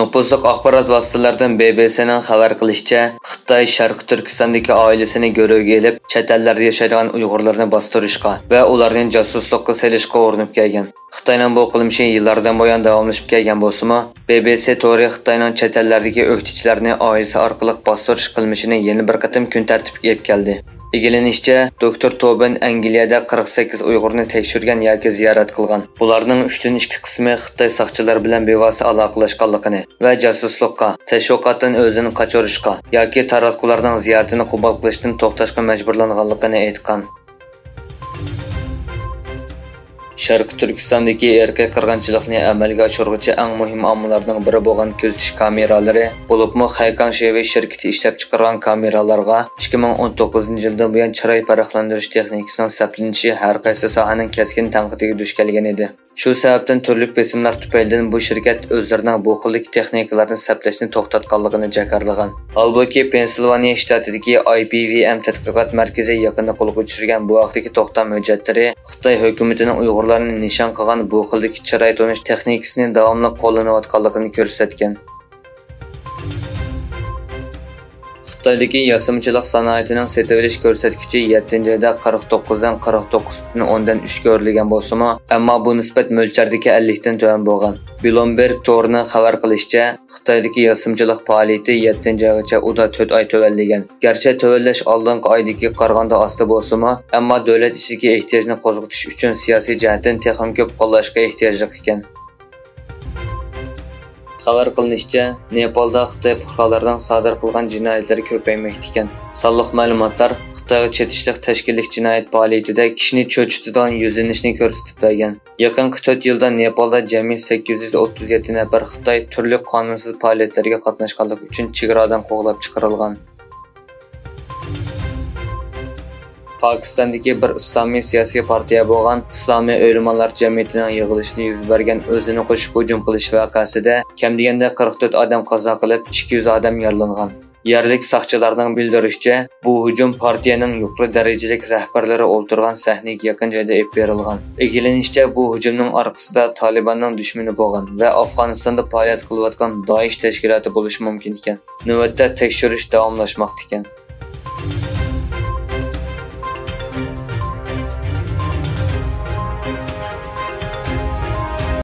Nüfuzluq axborot vositalaridan BBC'ning xabar qilishicha, Xitoy Sharqi Turkistondagi oilasini görövgə elib, chet ellarda yashaydigan Uyg'urlarni bostirishga va ularni josuslikqa selishga urinib kelgan. Xitoyning bu qilmishi yillardan buyon davomlashib kelgan bo'lsa-mu, BBC to'g'ri Xitoyning chet ellardagi o'qituvchilarni oilasi orqali bostirish qilmishini yana bir qatim kun tartibga yeb keldi. Egilenishicha, Dr. Tobin Angliyada 48 Uyg'urni tekshirgan yoki ziyorat qilgan. Bularning 3dan 2 qismi Xitoy soqchilari bilan bevosita aloqalashganligini va josuslikqa, tashviqotdan o'zini qochirishga yoki taratqularning ziyoratini qabul qilishdan to'xtashga majburlanganligini aytgan. Sharqi Turkistondagi erkak qirg'inchilikni amalga oshiruvchi eng muhim omillarning biri bo'lgan kuzatish kameralari, bo'libmi Haykang Shevi shirkati ishlab chiqargan kameralarga 2019-yildan buyon chiroy farqlantirish texnikasining saplanishi har qaysi sohaning keskin tanqidiga duch kelgan edi. Shu sababdan turli besimlar tufaylidan bu shirkat o'zlarining bu xildagi texnikalarni saplashni to'xtatganligini jakarlagan. Holbuki Pensilvaniya shtatidagi IPVM tadqiqot markazi yaqinda qo'lga tushirgan bu vaqtdagi to'xtam hujjatlari Xitoy hukumatining Uyg'urlarni nishon qilgan bu xildagi chiroy to'nish texnikasini davomli qo'llanayotganligini ko'rsatgan. Xitoydagi yasimchilik sanoatining setaverish ko'rsatkichi 7-oyda 49dan 49.10dan 3 ko'rilgan bo'lsa-mu, ammo bu nisbat mo'ljardagi 50 dan tuvan bo'lgan. Bloomberg to'g'rini xabar qilishicha, Xitoydagi yasimchilik faoliyati 7-oygacha uda 4 oy tuvanlagan. Garchi tuvanlash oldingi oydagi qaraganda osti bo'lsa-mu, ammo davlat ichiga ehtiyojni qo'zg'atish uchun siyosiy jihatdan texnik ko'p qo'llashga ehtiyojli ekan. Xabar qilinishicha, Nepalda Xitoy fuqarolarining sodir qilgan jinoyatlari ko'paymoqda ekan. Sonliq ma'lumotlar Xitoyga chetishlik tashkillik jinoyat faoliyatida kishini cho'chitadigan yuzlanishni ko'rsatib bergan. Yaqinqi 4 yilda Nepalda jami 837 nafar Xitoy turli qonunsiz faoliyatlarga qatnashganligi uchun chegaradan qo'g'lab chiqarilgan. Pokistondagi bir islomiy siyosiy partiya bo'lgan Islomiy o'ylamonlar jamiyatining yig'ilishida yuz bergan o'zini qo'shib hujum qilish voqeasida kam deganda 44 odam qazo qilib, 200 odam yaralangan. Yerlik soqchilarning bildirishicha, bu hujum partiyaning yuqori darajalik rahbarlari o'ltirgan sahnaga yaqin joyda olib berilgan. Egilenishicha, bu hujumning orqasida Talibanning dushmani bo'lgan va Afg'onistonda faoliyat qilayotgan Daesh tashkiloti bo'lishi mumkin ekan. Navbatda tekshirish davomlashmoqda ekan.